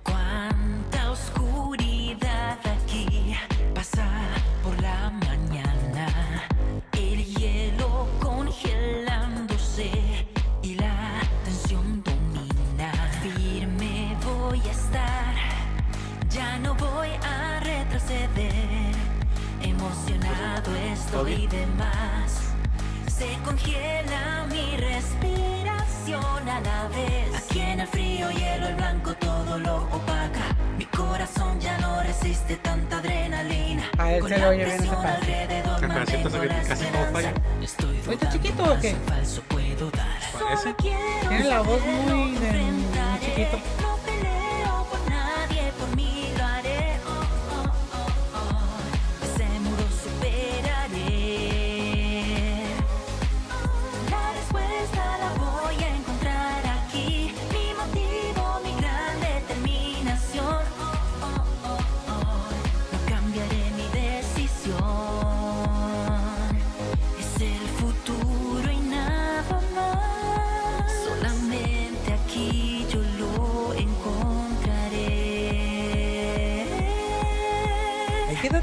Cuánta oscuridad aquí pasa por la mañana, el hielo congelándose y la tensión domina. Firme voy a estar, ya no voy a retroceder. Emocionado estoy de más, se congela mi respiración a la vez. Aquí en el frío hielo, el blanco todo lo opaca. Mi corazón ya no resiste tanta adrenalina. A él Con se le la oye bien ese presión pedacito. alrededor El pedacito mantengo ese que la casi todo falla. esperanza. Estoy ¿Está dudando, chiquito o qué? paso falso puedo dar. Parece. Solo quiero Tiene la voz saberlo, muy de enfrentaré. chiquito. No peleo por nadie, por mí lo haré. Oh, oh, oh, oh. Ese muro superaré. La respuesta la voy a encontrar aquí. Mi motivo, mi gran determinación. Oh, oh, oh, oh. No cambiaré mi decisión. Es el futuro y nada más. Solamente aquí yo lo encontraré.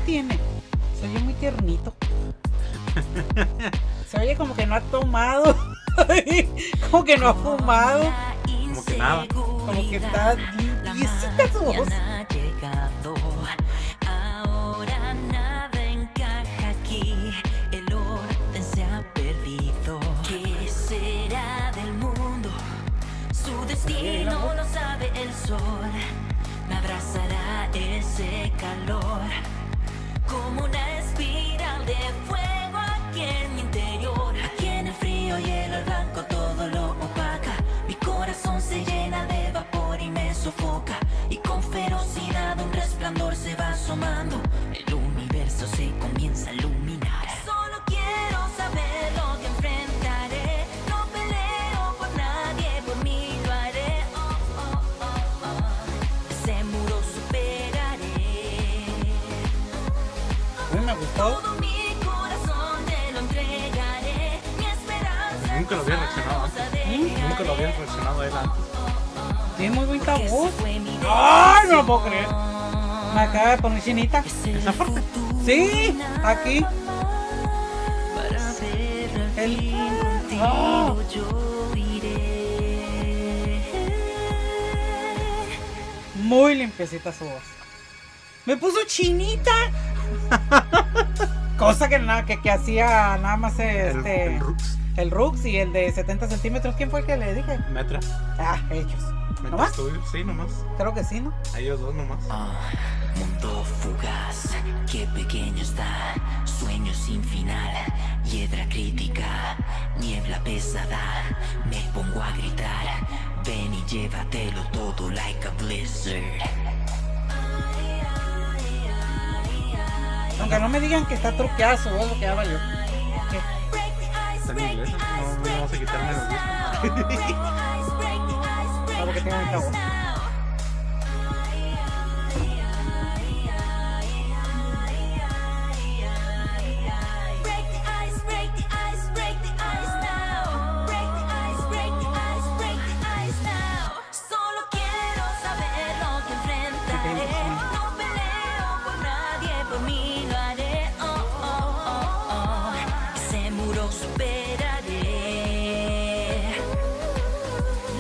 tiene? Se oye muy tiernito. Se oye como que no ha tomado. Como que no ha fumado. Como que nada. Como que está limpiecita su voz. Ahora nada encaja aquí, el orden se ha perdido. ¿Qué será del mundo? Su destino lo sabe el sol. Me abrazará ese calor como una espiral de fuego aquí en mi interior. Aquí en el frío y el blanco todo lo opaca. Mi corazón se llena de vapor y me sofoca. Y con ferocidad un resplandor se va asomando. El universo se comienza a iluminar. Solo quiero saber lo que enfrentaré. No peleo por nadie, por mí lo haré. Oh, oh, oh, oh. Ese muro superaré. A mí me gustó. Todo mi corazón te lo entregaré. Mi esperanza. Nunca lo había reaccionado antes. Nunca lo había reaccionado a él antes. Tiene muy bonita voz. ¡Ay, no lo puedo creer! Me acaba de poner chinita. ¿Esa parte? Sí, aquí. Para ver al El- fin contigo ¡Ah! yo iré. Muy limpiecita su voz. Me puso chinita. Cosa que nada que hacía nada más El Rux. el Rux y el de 70 centímetros. ¿Quién fue el que le dije? Metra. Ah, ellos. Metra ¿Nomás? Studio. Sí, nomás. Creo que sí, ¿no? A ellos dos nomás. Mundo fugaz, qué pequeño está, sueño sin final, hiedra crítica, niebla pesada, me pongo a gritar, ven y llévatelo todo like a blizzard. Aunque no me digan que está truqueada su voz, lo que habla yo. ¿Qué? Está en inglés. No vamos a quitarme los discos. Ah, porque tiene bonita voz. Solo quiero saber lo que enfrentaré. No peleo por nadie, por mí lo haré. Oh, oh, oh, oh. Ese muro superaré.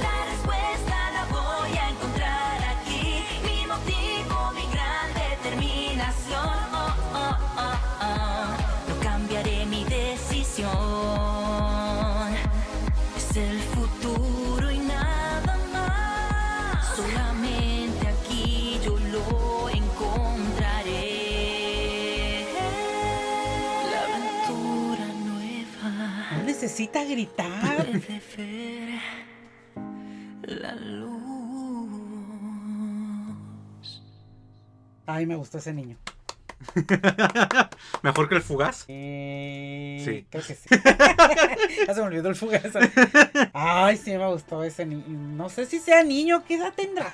La respuesta la voy a encontrar aquí. Mi motivo, mi gran determinación. Oh, oh, oh, oh. No cambiaré mi decisión. Es el futuro y nada más. Solamente aquí yo lo encontraré. La aventura nueva. No necesita gritar. Puede ver la luz. Ay, me gustó ese niño. Mejor que el Fugaz. Sí. Creo que sí. Ya se me olvidó el fugaz. Ay, sí me gustó ese niño. No sé si sea niño, ¿qué edad tendrá?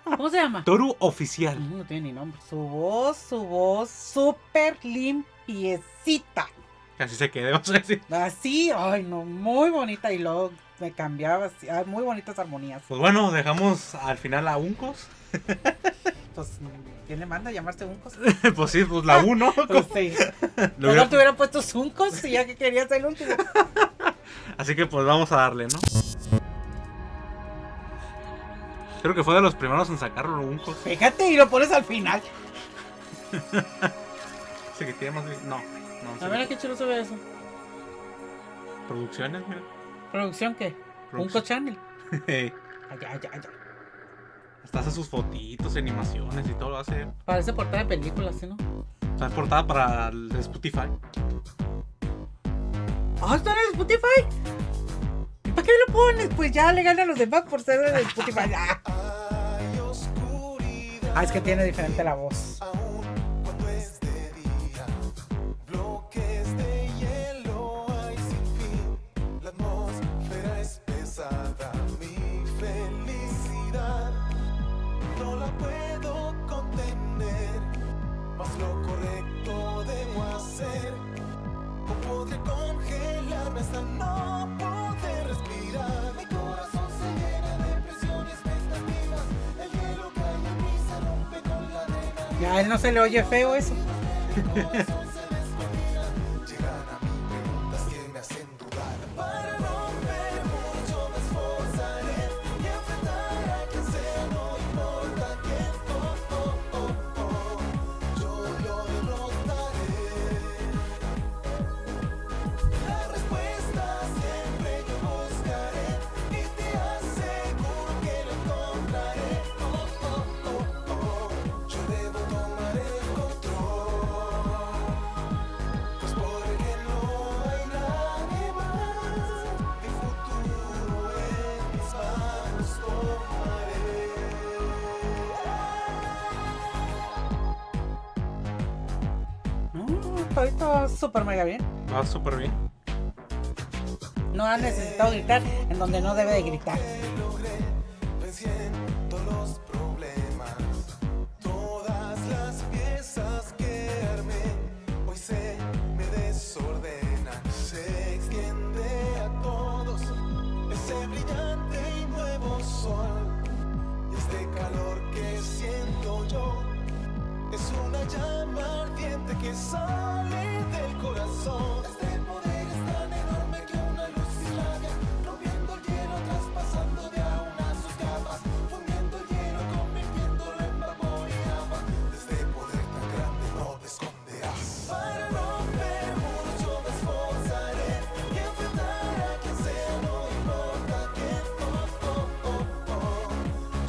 ¿Cómo se llama? Toru Oficial. No tiene ni nombre. Su voz súper limpiecita. Así se quede, vamos a decir. Así, ay no, muy bonita. Y luego me cambiaba así. Ay, muy bonitas armonías. Pues bueno, dejamos al final a Uncos. Pues, ¿quién le manda a llamarse Uncos? Pues sí, pues la 1. Pues sí. Mejor te hubieran puesto Zuncos y ya que querías ser el último. Así que pues vamos a darle, ¿no? Creo que fue de los primeros en sacarlo, Uncos. Fíjate y lo pones al final. Así que tiene más... No, A ver, ¿a qué chulo se ve eso? Producciones, mira. ¿Producción qué? Unco Channel. Allá. Hasta hace sus fotitos, animaciones y todo lo hace. Parece portada de películas, ¿sí, no? O sea, es portada para el de Spotify. Ah, ¿está en el Spotify? ¿Y para qué lo pones? Pues ya le gana a los demás por ser en el Spotify. Ah, es que tiene diferente la voz. Aún cuando es de día, bloques de hielo hay sin fin. La atmósfera es pesada, mi felicidad no la puedo contener. Mas lo correcto debo hacer. O podré congelarme hasta no poder respirar. Mi corazón se llena de presión y expectativas. El hielo cae en mí, se rompe con la arena. Ya a él no se le oye feo eso. corazón se desconía. Llegan a mí preguntas que me hacen dudar. Para romper el muro yo me esforzaré y enfrentar a quien sea, no importa quién. Yo lo derrotaré. La respuesta siempre yo buscaré y te aseguro que lo encontraré. Yo debo tomar el control, pues porque no hay nadie más. Mi futuro en mis manos tomaré. Estoy todo súper mega bien. Va súper bien. No ha necesitado gritar en donde no debe de gritar. Logré venciendo los problemas. Todas las piezas que armé hoy se me desordenan. Se extiende a todos ese brillante y nuevo sol. Y este calor que siento yo es una llama ardiente que sale del corazón. Este poder es tan enorme que una luz irradia, rompiendo el hielo, traspasando de a una sus capas, fundiendo el hielo, convirtiéndolo en vapor y agua. De este poder tan grande no te esconderás. Para romper muros yo me esforzaré y enfrentar a quien sea, no importa quién.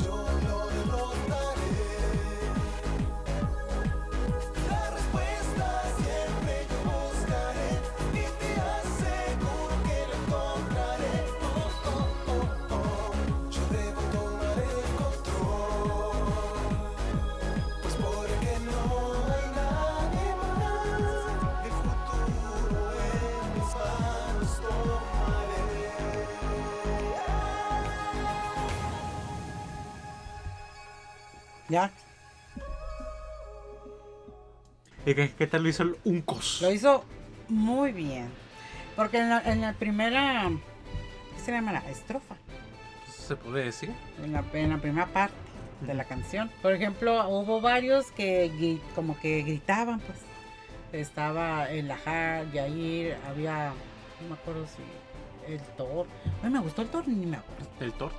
Yo lo derrotaré. La respuesta siempre yo buscaré y te aseguro que lo encontraré. Yo debo tomar el control, pues porque no hay nadie más. Mi futuro en mis manos tomaré. Ya. ¿Y qué tal lo hizo el Uncos? Lo hizo muy bien. Porque en la primera. ¿Qué se llama? Estrofa. ¿Se puede decir? En la primera parte de la canción. Por ejemplo, hubo varios que como que gritaban, pues. Estaba el Ajar, Yair, había. No me acuerdo si. El Thor. Ay, me gustó el Thor, ni me acuerdo. El Tort.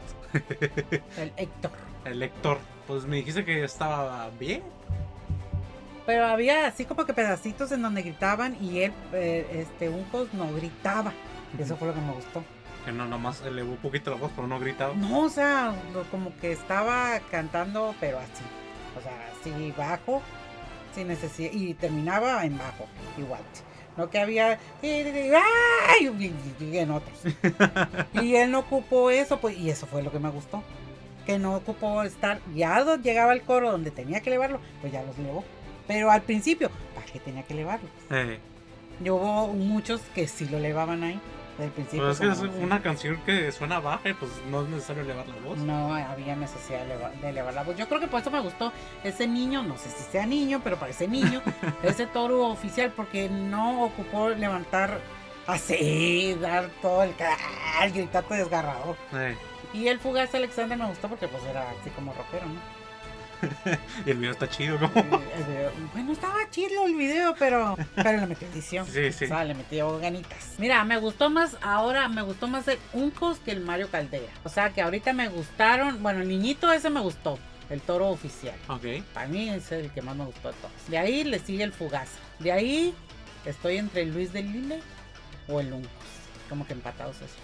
El Héctor. El Héctor. Pues me dijiste que estaba bien. Pero había así como que pedacitos en donde gritaban y él, Uncos no gritaba. Y eso fue lo que me gustó. Que no, nomás elevó un poquito la voz, pero no gritaba. No, o sea, como que estaba cantando, pero así. O sea, así bajo, sin necesidad. Y terminaba en bajo, igual. No que había. ¡Ay! Y en otros. Y él no ocupó eso, pues, y eso fue lo que me gustó. Que no ocupó estar. Ya llegaba al coro donde tenía que elevarlo, pues ya los elevó. Pero al principio, ¿para qué tenía que elevarlo? Y hubo muchos que sí lo elevaban ahí. Del principio. Pues es que es como, una canción que suena baja y pues no es necesario elevar la voz. no había necesidad de elevar la voz. Yo creo que por eso me gustó ese niño, no sé si sea niño, pero parece niño, ese toro oficial, porque no ocupó levantar así, dar todo el gritato desgarrador. Y el Fugaz Alexander me gustó porque pues era así como rockero, ¿no? Y el video está chido, ¿no? El video, bueno, estaba chido el video, pero le metió edición. Sí, sí. O sea, le metió ganitas. Mira, me gustó más el Uncos que el Mario Caldera. O sea, que ahorita me gustaron, bueno, el niñito ese me gustó, el toro oficial. Ok. Para mí ese es el que más me gustó de todos. De ahí le sigue el Fugaz. De ahí estoy entre el Luis del Lille o el Uncos. Como que empatados esos.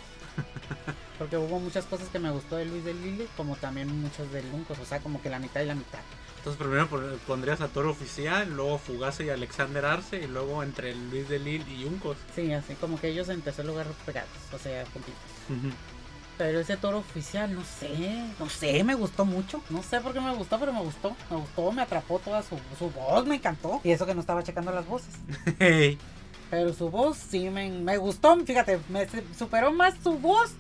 Porque hubo muchas cosas que me gustó de Luis del Lille, como también muchas del Uncos, o sea, como que la mitad y la mitad. Entonces primero pondrías a Toro Oficial, luego Fugace y Alexander Arce, y luego entre el Luis de Lille y Uncos. Sí, así como que ellos en tercer lugar pegados, o sea, juntitos. Pero ese Toro Oficial, no sé, me gustó mucho. No sé por qué me gustó, pero me gustó, me atrapó toda su voz, me encantó. Y eso que no estaba checando las voces. Hey. Pero su voz sí me gustó, fíjate, me superó más su voz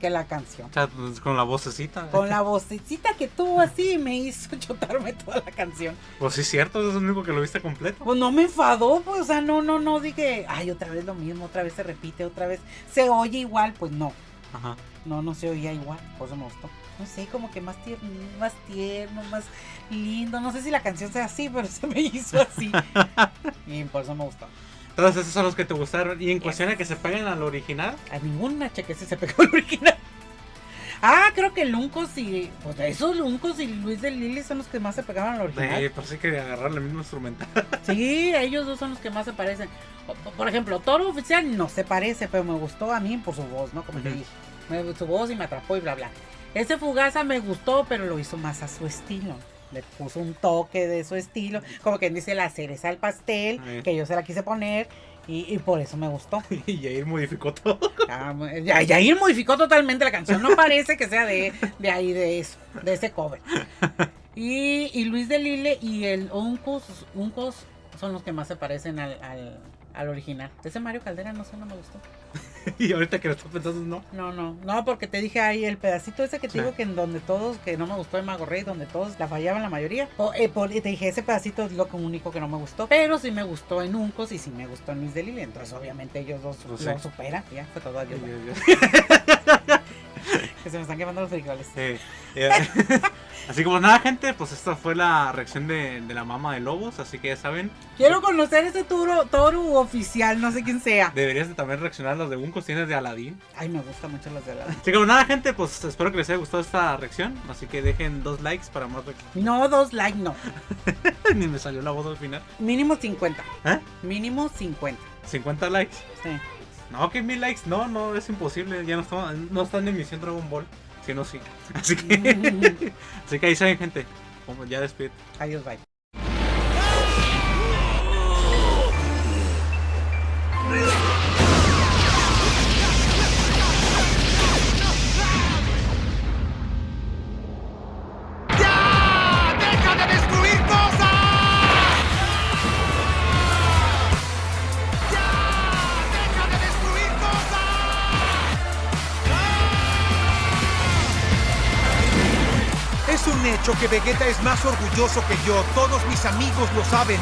que la canción. O sea, pues, con la vocecita. Con la vocecita que tuvo así me hizo chutarme toda la canción. Pues sí, cierto, es el único que lo viste completo. Pues no me enfadó, pues, o sea, no dije, ay, otra vez lo mismo, otra vez se repite, otra vez se oye igual, pues no. Ajá. No se oía igual, por eso me gustó. No sé, como que más tierno, más lindo. No sé si la canción sea así, pero se me hizo así. Y por eso me gustó. Todos esos son los que te gustaron. Y en cuestión a que se peguen al original. A ninguna chequese se pegó el original. Ah, creo que Luncos y... Pues esos Luncos y Luis de Lili son los que más se pegaban al original. Parece que agarrar el mismo instrumental. Sí, ellos dos son los que más se parecen. Por ejemplo, Toro Oficial no se parece, pero me gustó a mí por su voz, ¿no? Como te dije. Su voz y me atrapó y bla, bla. Ese Fugaza me gustó, pero lo hizo más a su estilo. Le puso un toque de su estilo. Como quien dice la cereza al pastel, que yo se la quise poner. Y por eso me gustó. Y Yair modificó todo. Yair modificó totalmente la canción. No parece que sea de ahí, de eso, de ese cover. Y Luis de Lille y el Uncos son los que más se parecen al original. Ese Mario Caldera, no sé, no me gustó. Y ahorita que lo estoy pensando, no. No, porque te dije ahí el pedacito ese que te digo que en donde todos, que no me gustó de Mago Rey, donde todos la fallaban la mayoría. Te dije, ese pedacito es lo único que no me gustó. Pero sí me gustó en Uncos y sí me gustó en Luis de Lille. Entonces, obviamente, ellos dos lo superan. Ya, fue todo. Adiós. Que se me están quemando los frijoles. Sí. Así como nada, gente, pues esta fue la reacción de la mama de Lobos, así que ya saben. Quiero conocer ese toro oficial, no sé quién sea. Deberías de también reaccionar a los de Buncos, tienes de Aladdin. Ay, me gustan mucho los de Aladdin. Así que como nada, gente, pues espero que les haya gustado esta reacción, así que dejen 2 likes para más reacciones. No, 2 likes, no. Ni me salió la voz al final. Mínimo 50. ¿Eh? Mínimo 50. 50 likes. Sí. No, que 1000 likes, no, es imposible, ya no están en emisión Dragon Ball. Si no, sí. Así que ahí saben, gente. Ya despide. Adiós, bye. Es un hecho que Vegeta es más orgulloso que yo. Todos mis amigos lo saben.